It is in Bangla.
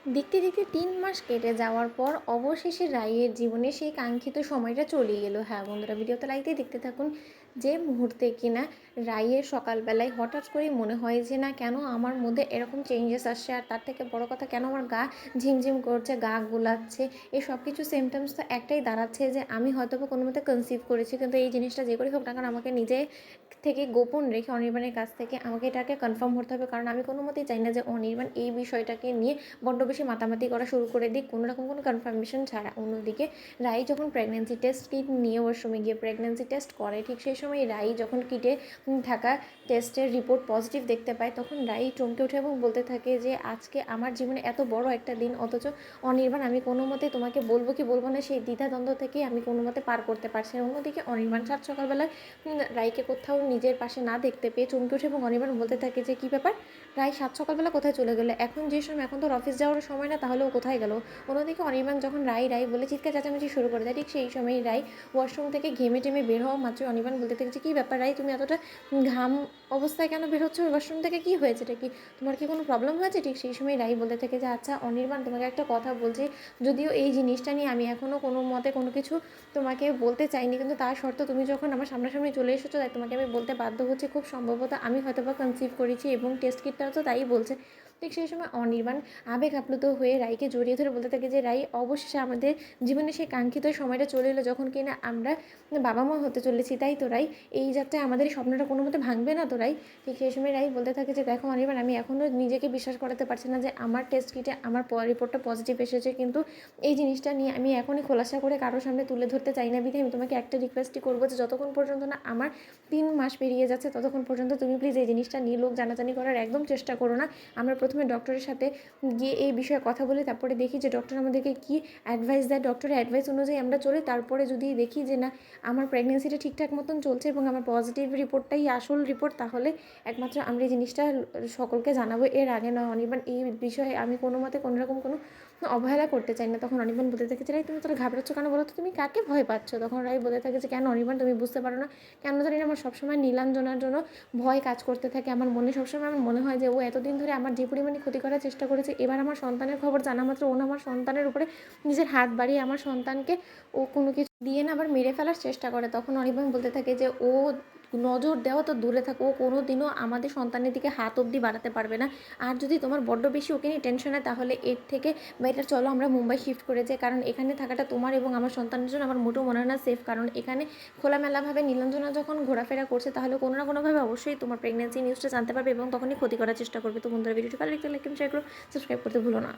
দেখতে দেখতে ৩ মাস কেটে যাওয়ার পর অবশেষে রাইয়ের জীবনে সেই কাঙ্ক্ষিত সময়টা চলে এলো। হ্যাঁ বন্ধুরা, ভিডিওতে লাইক দিয়ে দেখতে থাকুন। যে মুহূর্তে কিনা রাইয়ের সকালবেলায় হঠাৎ করেই মনে হয় যে না, কেন আমার মধ্যে এরকম চেঞ্জেস আসছে, আর তার থেকে বড় কথা কেন আমার গা ঝিমঝিম করছে, গা গোলাচ্ছে, এই সব কিছু সিমটমস তো একটাই দাঁড়াচ্ছে যে আমি হয়তো বা কোনো মতে কনসিভ করেছি। কিন্তু এই জিনিসটা যে করেই হোক না কারণ আমাকে নিজে থেকে গোপন রেখে অনির্বাণের কাছ থেকে আমাকে এটাকে কনফার্ম করতে হবে, কারণ আমি কোনো মতেই চাই না যে অনির্বাণ এই বিষয়টাকে নিয়ে বড্ড বেশি মাতামাতি করা শুরু করে দিক কোনো রকম কোনো কনফার্মেশন ছাড়া। অন্যদিকে রাই যখন প্রেগনেন্সি টেস্ট কিট নিয়ে ওয়াশরুমে গিয়ে প্রেগনেন্সি টেস্ট করে, ঠিক সেই সময় রাই যখন কিটে থাকা টেস্টের রিপোর্ট পজিটিভ দেখতে পায়, তখন রাই চমকে ওঠে এবং বলতে থাকে যে আজকে আমার জীবনে এত বড় একটা দিন, অথচ অনির্বাণ আমি কোনো মতে তোমাকে বলবো কি বলবো না সেই দ্বিধাদ্বন্দ্ব থেকেই আমি কোনো মতে পার করতে পারছি। অন্যদিকে অনির্বাণ সাত সকালবেলায় রাইকে কোথাও নিজের পাশে না দেখতে পেয়ে চমকে ওঠে এবং অনির্বাণ বলতে থাকে যে কী ব্যাপার, রাই সাত সকালবেলা কোথায় চলে গেলো, এখন যে সময়, এখন তো অফিস যাওয়ার সময় না, তাহলে ও কোথায় গেল। অন্যদিকে অনির্বাণ যখন রাই রাই বলে চিৎকার চেঁচামেচি শুরু করে দেয়, ঠিক সেই সময় রাই ওয়াশরুম থেকে ঘেমে টেমে বের হওয়া মাত্রই অনির্বাণ বলতে থাকে যে কী ব্যাপার রাই, তুমি এতটা ঘাম অবস্থায় কেন বের হচ্ছে ওয়াশরুম থেকে, কী হয়েছে, এটা কি তোমার কি কোনো প্রবলেম হয়েছে। ঠিক সেই সময় রাই বলতে থাকে যে আচ্ছা অনির্বাণ, তোমাকে একটা কথা বলছি, যদিও এই জিনিসটা নিয়ে আমি এখনও কোনো মতে কোনো কিছু তোমাকে বলতে চাইনি, কিন্তু তার সত্ত্বেও তুমি যখন আমার সামনাসামনি চলে এসেছো তাই তোমাকে আমি বলতে বাধ্য হচ্ছি, খুব সম্ভবত আমি হয়তো বা কনসিভ করেছি এবং টেস্ট কিটটাও তো তাই বলছে। ঠিক সেই সময় অনির্বাণ আবেগ আপ্লুত হয়ে রাইকে জড়িয়ে ধরে বলতে থাকে যে রাই, অবশেষে আমাদের জীবনে সেই কাঙ্ক্ষিত সময়টা চলে এলো যখন কিনা আমরা বাবা মা হতে চলেছি, তাই তো রাই, এই যাত্রায় আমাদের এই স্বপ্নটা কোনো মতে ভাঙবে না তো রাই। ঠিক সেই সময় রাই বলতে থাকে যে দেখো অনির্বাণ, আমি এখনও নিজেকে বিশ্বাস করাতে পারছি না যে আমার টেস্ট কিটে আমার রিপোর্টটা পজিটিভ এসেছে, কিন্তু এই জিনিসটা নিয়ে আমি এখনই খোলাসা করে কারোর সামনে তুলে ধরতে চাই না। বিধে আমি তোমাকে একটা রিকোয়েস্টই করবো যে যতক্ষণ পর্যন্ত না আমার 3 মাস পেরিয়ে যাচ্ছে ততক্ষণ পর্যন্ত তুমি প্লিজ এই জিনিসটা নিয়ে লোক জানাজানি করার একদম চেষ্টা করো না। আমরা প্রথমে ডক্টরের সাথে গিয়ে এই বিষয়ে কথা বলি, তারপরে দেখি যে ডক্টর আমাদেরকে কী অ্যাডভাইস দেয়, ডক্টরের অ্যাডভাইস অনুযায়ী আমরা চলি। তারপরে যদি দেখি যে না, আমার প্রেগনেন্সিটা ঠিকঠাক মতন চলছে এবং আমার পজিটিভ রিপোর্টটাই আসল রিপোর্ট, তাহলে একমাত্র আমরা এই জিনিসটা সকলকে জানাবো, এর আগে নয়। অনির্বাণ, এই বিষয়ে আমি কোনো মতে কোনো রকম কোনো অবহেলা করতে চাই না। তখন অনির্বাণ বলতে থাকে যে রাই, তুমি তোরা ঘাবড়াচ্ছ কেন বলো তো, তুমি কাকে ভয় পাচ্ছ। তখন রাই বলতে থাকে যে কেন অনির্বাণ, তুমি বুঝতে পারো না, কেন জানি না আমার সবসময় নীলাঞ্জনার জন্য ভয় কাজ করতে থাকে আমার মনে। সবসময় আমার মনে হয় যে ও এতদিন ধরে আমার যে পরিমাণে ক্ষতি করার চেষ্টা করেছে, এবার আমার সন্তানের খবর জানা মাত্র ও আমার সন্তানের উপরে নিজের হাত বাড়িয়ে আমার সন্তানকে ও কোনো কিছু দিয়ে না আবার মেরে ফেলার চেষ্টা করে। তখন অনির্বাণ বলতে থাকে যে ও নজর দেওয়া তো দূরে থাকো, ও কোনো দিনও আমাদের সন্তানের দিকে হাত অবধি বাড়াতে পারবে না। আর যদি তোমার বড্ড বেশি ওকে নিয়ে টেনশন হয়, তাহলে এর থেকে বেটার চলো আমরা মুম্বাই শিফট করে যাই, কারণ এখানে থাকাটা তোমার এবং আমার সন্তানের জন্য আমার মোটেও মনে হয় না সেফ। কারণ এখানে খোলামেলাভাবে নীলাঞ্জনা যখন ঘোরাফেরা করছে, তাহলে কোনো না কোনোভাবে অবশ্যই তোমার প্রেগনেন্সি নিউজটা জানতে পারবে এবং তখনই ক্ষতি করার চেষ্টা করবে। তো বন্ধুরা, ভিডিওটি ভালো লাগলে লাইক এবং শেয়ার করো, সাবস্ক্রাইব করতে ভুলো না।